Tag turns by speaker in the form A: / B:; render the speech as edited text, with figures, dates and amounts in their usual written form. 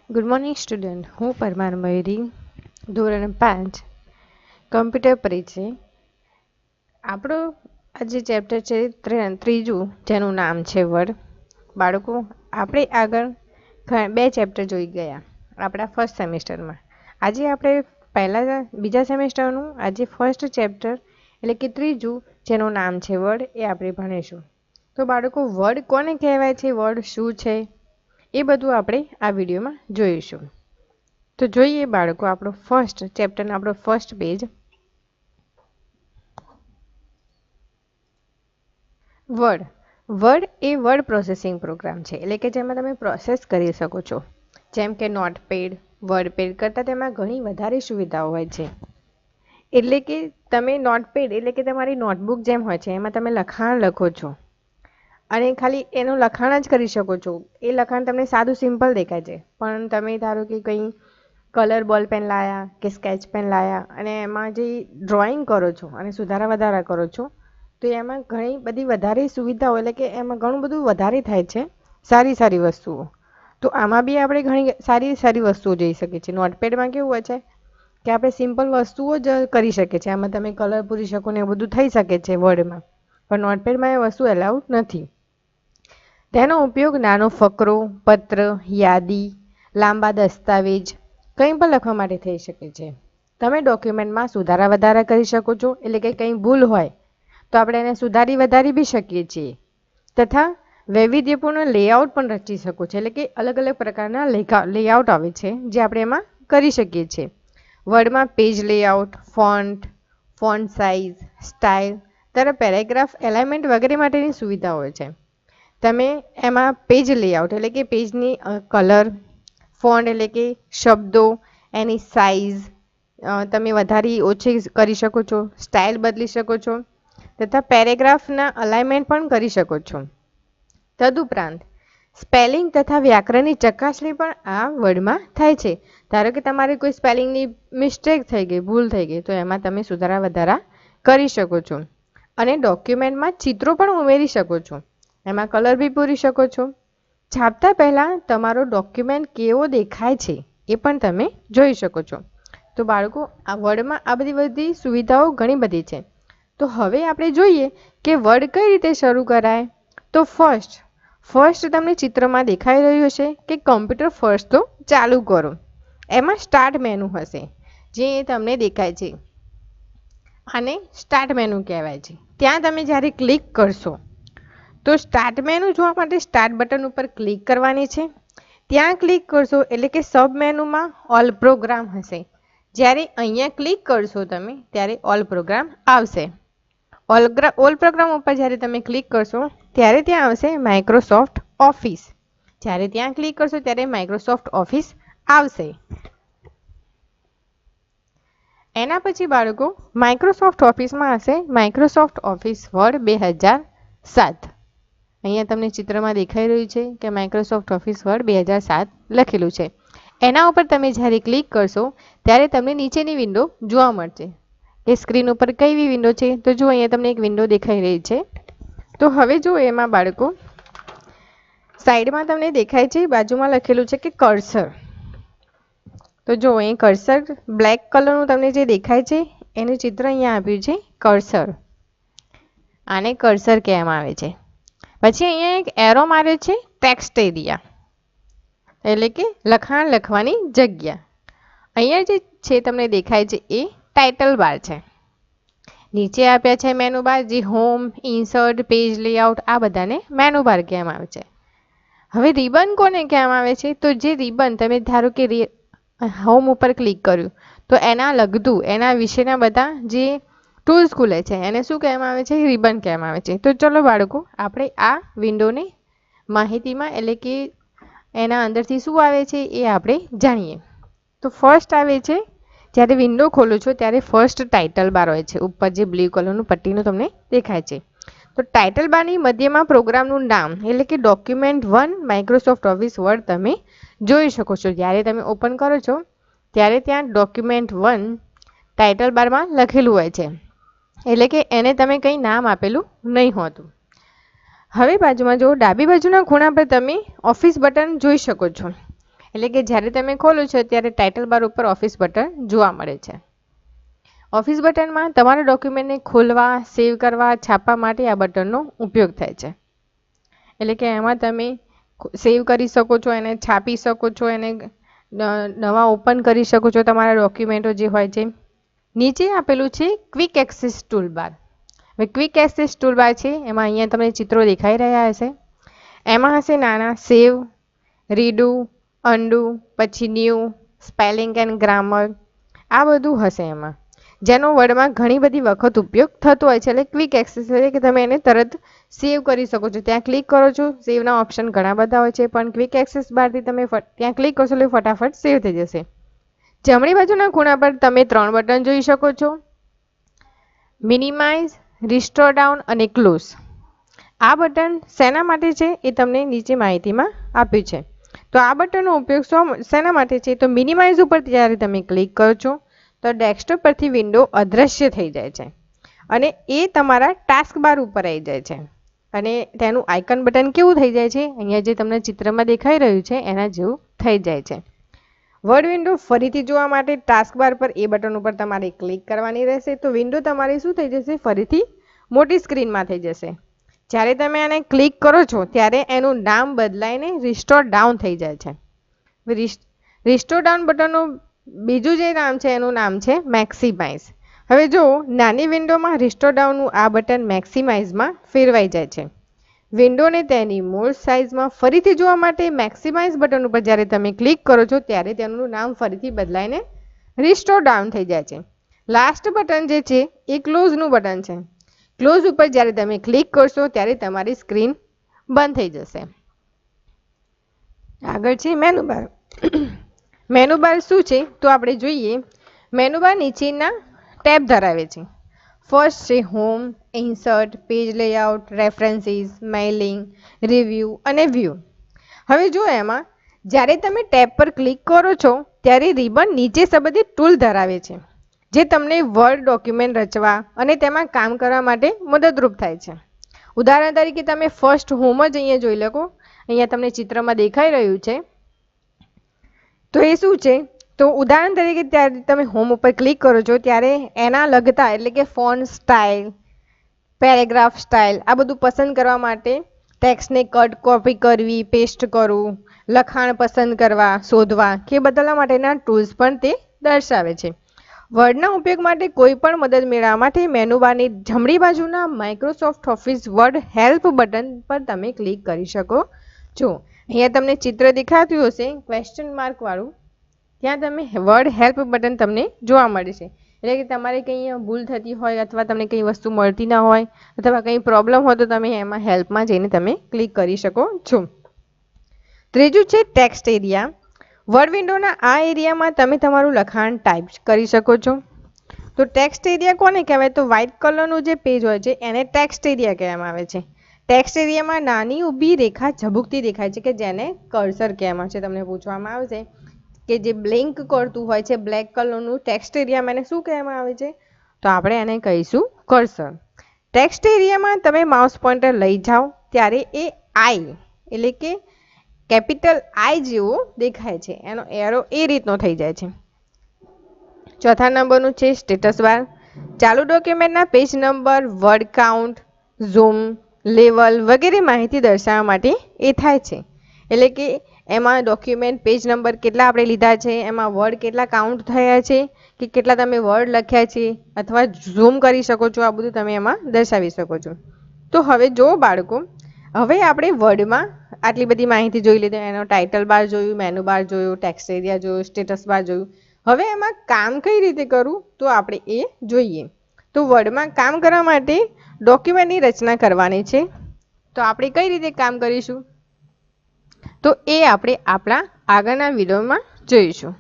A: Good morning student. હું પરમાર મયુરી, ધોરણ 5 computer પરિચય. આપણો આજે ચેપ્ટર છે ત્રીજું, જેનું નામ છે વર્ડ. બાળકો, આપણે આગળ બે ચેપ્ટર જોઈ ગયા આપણા ફર્સ્ટ સેમિસ્ટરમાં. આજે આપણે બીજા સેમિસ્ટરનું આજે ફર્સ્ટ ચેપ્ટર એટલે કે ત્રીજું, જેનું નામ છે વર્ડ, એ આપણે ભણીશું. તો બાળકો, વર્ડ કોને કહેવાય છે, વર્ડ શું છે, એ બધું આપણે આ વિડીયોમાં જોઈશું. તો જોઈએ બાળકો, આપણો ફર્સ્ટ ચેપ્ટરનો આપણો ફર્સ્ટ પેજ. વર્ડ એ વર્ડ પ્રોસેસિંગ પ્રોગ્રામ છે, એટલે કે જેમાં તમે પ્રોસેસ કરી શકો છો. જેમ કે નોટપેડ, વર્ડપેડ કરતાં તેમાં ઘણી વધારે સુવિધાઓ હોય છે. એટલે કે તમે નોટપેડ એટલે કે તમારી નોટબુક જેમ હોય છે, એમાં તમે લખાણ લખો છો અને ખાલી એનું લખાણ જ કરી શકો છો. એ લખાણ તમને સાદું સિમ્પલ દેખાય છે, પણ તમે ધારો કે કંઈ કલર બોલ પેન લાયા કે સ્કેચ પેન લાયા અને એમાં જે ડ્રોઈંગ કરો છો અને સુધારા વધારા કરો છો, તો એમાં ઘણી બધી વધારે સુવિધાઓ, એટલે કે એમાં ઘણું બધું વધારે થાય છે, સારી વસ્તુઓ. તો આમાં બી આપણે ઘણી સારી વસ્તુઓ જોઈ શકીએ છીએ. નોટપેડમાં કેવું હોય છે કે આપણે સિમ્પલ વસ્તુઓ જ કરી શકીએ છીએ. આમાં તમે કલર પૂરી શકો ને એવું બધું થઈ શકે છે વર્ડમાં, પણ નોટપેડમાં એ વસ્તુ એલાઉડ નથી. તેનો ઉપયોગ નાનો ફકરો, પત્ર, યાદી, લાંબા દસ્તાવેજ કંઈ પણ લખવા માટે થઈ શકે છે. તમે ડોક્યુમેન્ટમાં સુધારા વધારા કરી શકો છો, એટલે કે કંઈ ભૂલ હોય તો આપણે એને સુધારી વધારી બી શકીએ છીએ. તથા વૈવિધ્યપૂર્ણ લેઆઉટ પણ રચી શકો છો, એટલે કે અલગ અલગ પ્રકારના લેઆઉટ આવે છે જે આપણે એમાં કરી શકીએ છીએ. વર્ડમાં page layout, font size, style તથા પેરેગ્રાફ એલાઇનમેન્ટ વગેરે માટેની સુવિધા હોય છે. તમે એમાં પેજ લેઆઉટ એટલે કે પેજની કલર, ફોન્ટ એટલે કે શબ્દો, એની સાઇઝ તમે વધારી ઓછી કરી શકો છો, સ્ટાઇલ બદલી શકો છો તથા પેરેગ્રાફના અલાઇનમેન્ટ પણ કરી શકો છો. તદુપરાંત સ્પેલિંગ તથા વ્યાકરણની ચકાસણી પણ આ વર્ડમાં થાય છે. ધારો કે તમારે કોઈ સ્પેલિંગની મિસ્ટેક થઈ ગઈ, ભૂલ થઈ ગઈ, તો એમાં તમે સુધારા વધારા કરી શકો છો. અને ડોક્યુમેન્ટમાં ચિત્રો પણ ઉમેરી શકો છો, એમાં કલર બી પૂરી શકો છો. છાપતા પહેલાં તમારો ડોક્યુમેન્ટ કેવો દેખાય છે એ પણ તમે જોઈ શકો છો. તો બાળકો, આ વર્ડમાં આ બધી સુવિધાઓ ઘણી બધી છે. તો હવે આપણે જોઈએ કે વર્ડ કઈ રીતે શરૂ કરાય. તો ફર્સ્ટ તમને ચિત્રમાં દેખાઈ રહ્યું હશે કે કમ્પ્યુટર ફર્સ્ટ તો ચાલુ કરો. એમાં સ્ટાર્ટ મેનુ હશે જે તમને દેખાય છે, આને સ્ટાર્ટ મેનુ કહેવાય છે. ત્યાં તમે જ્યારે ક્લિક કરશો તો સ્ટાર્ટ મેનુ જોવા માટે સ્ટાર્ટ બટન ઉપર ક્લિક કરવાની છે. ત્યાં ક્લિક કરશો એટલે કે સબ મેનુમાં ઓલ પ્રોગ્રામ હશે. જ્યારે અહીંયા ક્લિક કરશો તમે ત્યારે ઓલ પ્રોગ્રામ આવશે. ઓલ પ્રોગ્રામ ઉપર જ્યારે તમે ક્લિક કરશો ત્યારે ત્યાં આવશે માઇક્રોસોફ્ટ ઓફિસ. જ્યારે ત્યાં ક્લિક કરશો ત્યારે માઇક્રોસોફ્ટ ઓફિસ આવશે. એના પછી બાળકો, માઇક્રોસોફ્ટ ઓફિસમાં હશે માઇક્રોસોફ્ટ ઓફિસ વર્ડ 2007. અહીંયા તમને ચિત્રમાં દેખાઈ રહ્યું છે કે માઇક્રોસોફ્ટ ઓફિસ વર્ડ 2007 લખેલું છે. એના ઉપર તમે જ્યારે ક્લિક કરશો ત્યારે તમને નીચેની વિન્ડો જોવા મળશે. એ સ્ક્રીન ઉપર કઈ વિન્ડો છે? તો જો અહીંયા તમને એક વિન્ડો દેખાઈ રહી છે. તો હવે જો એમાં બાળકો સાઈડમાં તમને દેખાય છે, બાજુમાં લખેલું છે કે કર્સર. તો જો અહીં કર્સર બ્લેક કલરનું તમને જે દેખાય છે એનું ચિત્ર અહીંયા આપ્યું છે, કર્સર. આને કર્સર કહેવામાં આવે છે. પછી અહીંયા એક એરો માર્યો છે, ટેક્સ્ટ એરિયા એટલે કે લખાણ લખવાની જગ્યા. અહીંયા જે છે તમને દેખાય છે એ ટાઇટલ બાર છે. નીચે આપ્યા છે મેનુ બાર, જે હોમ, ઇન્સર્ટ, પેજ લેઆઉટ આ બધાને મેનુ બાર કહેવામાં આવે છે. હવે રિબન કોને કહેવામાં આવે છે? તો જે રિબન તમે ધારો કે હોમ ઉપર ક્લિક કર્યું તો એના લગતું એના વિશેના બધા જે ટૂલ્સ ખુલે છે એને શું કહેવામાં આવે છે? રિબન કહેવામાં આવે છે. તો ચલો બાળકો, આપણે આ વિન્ડોને માહિતીમાં એટલે કે એના અંદરથી શું આવે છે એ આપણે જાણીએ. તો ફર્સ્ટ આવે છે, જ્યારે વિન્ડો ખોલો છો ત્યારે ફર્સ્ટ ટાઇટલ બાર હોય છે, ઉપર જે બ્લુ કલરનું પટ્ટીનું તમને દેખાય છે. તો ટાઇટલ બારની મધ્યમાં પ્રોગ્રામનું નામ એટલે કે ડોક્યુમેન્ટ 1 માઇક્રોસોફ્ટ ઓફિસ વર્ડ તમે જોઈ શકો છો. જ્યારે તમે ઓપન કરો છો ત્યારે ત્યાં ડોક્યુમેન્ટ 1 ટાઇટલ બારમાં લખેલું હોય છે, એટલે કે એને તમે કંઈ નામ આપેલું નહીં હોતું. હવે બાજુમાં જો ડાબી બાજુના ખૂણા પર તમે ઓફિસ બટન જોઈ શકો છો. એટલે કે જ્યારે તમે ખોલો છો ત્યારે ટાઇટલ બાર ઉપર ઓફિસ બટન જોવા મળે છે. ઓફિસ બટનમાં તમારા ડોક્યુમેન્ટને ખોલવા, સેવ કરવા, છાપવા માટે આ બટનનો ઉપયોગ થાય છે. એટલે કે એમાં તમે સેવ કરી શકો છો, એને છાપી શકો છો, એને નવા ઓપન કરી શકો છો તમારા ડોક્યુમેન્ટો જે હોય છે. નીચે આપેલું છે ક્વિક એક્સેસ ટૂલબાર. હવે ક્વિક એક્સેસ ટૂલબાર છે એમાં અહીંયા તમને ચિત્રો દેખાઈ રહ્યા હશે. એમાં હશે નાના સેવ, રીડુ, અન્ડુ, પછી ન્યૂ, સ્પેલિંગ એન્ડ ગ્રામર, આ બધું હશે એમાં, જેનો વર્ડમાં ઘણી બધી વખત ઉપયોગ થતો હોય છે. એટલે ક્વિક એક્સેસ એટલે કે તમે એને તરત સેવ કરી શકો છો. ત્યાં ક્લિક કરો છો, સેવના ઓપ્શન ઘણા બધા હોય છે, પણ ક્વિક એક્સેસ બારથી તમે ત્યાં ક્લિક કરશો એટલે ફટાફટ સેવ થઈ જશે. જમણી બાજુના ખૂણા પર તમે 3 બટન જોઈ શકો છો: મિનિમાઇઝ, રિસ્ટોર ડાઉન અને ક્લોઝ. આ બટન શેના માટે છે એ તમને નીચે માહિતીમાં આપ્યું છે. તો આ બટનનો ઉપયોગ શેના માટે છે? તો મિનિમાઇઝ ઉપર જ્યારે તમે ક્લિક કરો છો તો ડેસ્કટોપ પરથી વિન્ડો અદ્રશ્ય થઈ જાય છે અને એ તમારા ટાસ્ક બાર ઉપર આવી જાય છે અને તેનું આઇકન બટન કેવું થઈ જાય છે? અહીંયા જે તમને ચિત્રમાં દેખાઈ રહ્યું છે એના જેવું થઈ જાય છે. વર્ડ વિન્ડો ફરીથી જોવા માટે ટાસ્ક બાર પર એ બટન ઉપર તમારે ક્લિક કરવાની રહેશે. તો વિન્ડો તમારી શું થઈ જશે? ફરીથી મોટી સ્ક્રીનમાં થઈ જશે. જ્યારે તમે આને ક્લિક કરો છો ત્યારે એનું નામ બદલાઈને રિસ્ટોર ડાઉન થઈ જાય છે. રિસ્ટોર ડાઉન બટનનું બીજું જે નામ છે એનું નામ છે મેક્સિમાઇઝ. હવે જો નાની વિન્ડોમાં રિસ્ટોર ડાઉનનું આ બટન મેક્સિમાઇઝમાં ફેરવાઈ જાય છે. વિન્ડોને તેની મૂળ સાઇઝમાં ફરીથી જોવા માટે મેક્સિમાઇઝ બટન ઉપર જ્યારે તમે ક્લિક કરો છો ત્યારે તેનું નામ ફરીથી બદલાઈને રિસ્ટોર ડાઉન થઈ જાય છે. લાસ્ટ બટન જે છે એ ક્લોઝનું બટન છે. ક્લોઝ ઉપર જ્યારે તમે ક્લિક કરશો ત્યારે તમારી સ્ક્રીન બંધ થઈ જશે. આગળ છે મેનુ બાર. મેનુ બાર શું છે તો આપણે જોઈએ. મેનુ બાર નીચેના ટેબ ધરાવે છે. ફર્સ્ટ છે home, insert, page layout, references, mailing, review અને વ્યૂ. હવે જો એમાં જ્યારે તમે ટેબ પર ક્લિક કરો છો ત્યારે રિબન નીચે સંબંધિત ટૂલ ધરાવે છે જે તમને વર્ડ ડોક્યુમેન્ટ રચવા અને તેમાં કામ કરવા માટે મદદરૂપ થાય છે. ઉદાહરણ તરીકે તમે ફર્સ્ટ હોમ જ અહીંયા જોઈ લો. અહીંયા તમને ચિત્રમાં દેખાઈ રહ્યું છે. તો એ શું છે? તો ઉદાહરણ તરીકે ત્યારે તમે હોમ ઉપર ક્લિક કરો છો ત્યારે એના લગતા એટલે કે ફોન્ટ સ્ટાઇલ, પેરેગ્રાફ સ્ટાઇલ, આ બધું પસંદ કરવા માટે ટેક્સ્ટને કટ, કોપી કરવી, પેસ્ટ કરવું, લખાણ પસંદ કરવા, શોધવા કે બદલવા માટેના ટૂલ્સ પણ તે દર્શાવે છે. વર્ડના ઉપયોગ માટે કોઈ પણ મદદ મેળવવા માટે મેનુ બારની જમણી બાજુના Microsoft office word help button પર તમે ક્લિક કરી શકો છો. અહીંયા તમને ચિત્ર દેખાતું હશે ક્વેશ્ચન માર્ક વાળું, ત્યાં તમે વર્ડ હેલ્પ બટન તમને જોવા મળે છે. એટલે કે તમારે કંઈ ભૂલ થતી હોય અથવા તમને કંઈ વસ્તુ મળતી ના હોય અથવા કંઈ પ્રોબ્લેમ હોય તો તમે એમાં હેલ્પમાં જઈને તમે ક્લિક કરી શકો છો. ત્રીજું છે ટેક્સ્ટ એરિયા. વર્ડ વિન્ડોના આ એરિયામાં તમે તમારું લખાણ ટાઈપ કરી શકો છો. તો ટેક્સ્ટ એરિયા કોને કહેવાય? તો વ્હાઇટ કલરનું જે પેજ હોય છે એને ટેક્સ્ટ એરિયા કહેવામાં આવે છે. ટેક્સ્ટ એરિયામાં નાની ઊભી રેખા ઝબૂકતી દેખાય છે કે જેને કર્સર કહેવામાં છે. તમને પૂછવામાં આવશે કે જે બ્લિંક કરતું હોય છે બ્લેક કલરનું ટેક્સ્ટ એરિયામાં એને શું કહેવામાં આવે છે? તો આપણે એને કહીશું કર્સર. ટેક્સ્ટ એરિયામાં તમે માઉસ પોઇન્ટર લઈ જાઓ ત્યારે એ આઈ એટલે કે કેપિટલ આઈ જેવો દેખાય છે. એનો એરો એ રીતનો થઈ જાય છે. ચોથા નંબરનું છે સ્ટેટસ બાર. ચાલુ ડોક્યુમેન્ટના page number, word count, zoom, level વગેરે માહિતી દર્શાવવા માટે એ થાય છે. એટલે કે એમાં ડોક્યુમેન્ટ પેજ નંબર કેટલા આપણે લીધા છે, એમાં વર્ડ કેટલા કાઉન્ટ થયા છે કે કેટલા તમે વર્ડ લખ્યા છે અથવા ઝૂમ કરી શકો છો. આ બધું તમે એમાં દર્શાવી શકો છો. તો હવે જો બાળકો, હવે આપણે વર્ડમાં આટલી બધી માહિતી જોઈ લીધી. એનો ટાઇટલ બાર જોયું, મેનુ બાર જોયું, ટેક્સ્ટ એરિયા જોયું, સ્ટેટસ બાર જોયું. હવે એમાં કામ કઈ રીતે કરવું તો આપણે એ જોઈએ. તો વર્ડમાં કામ કરવા માટે ડોક્યુમેન્ટની રચના કરવાની છે. તો આપણે કઈ રીતે કામ કરીશું તો એ આપણે આપણા આગળના વિડીયોમાં જોઈશું.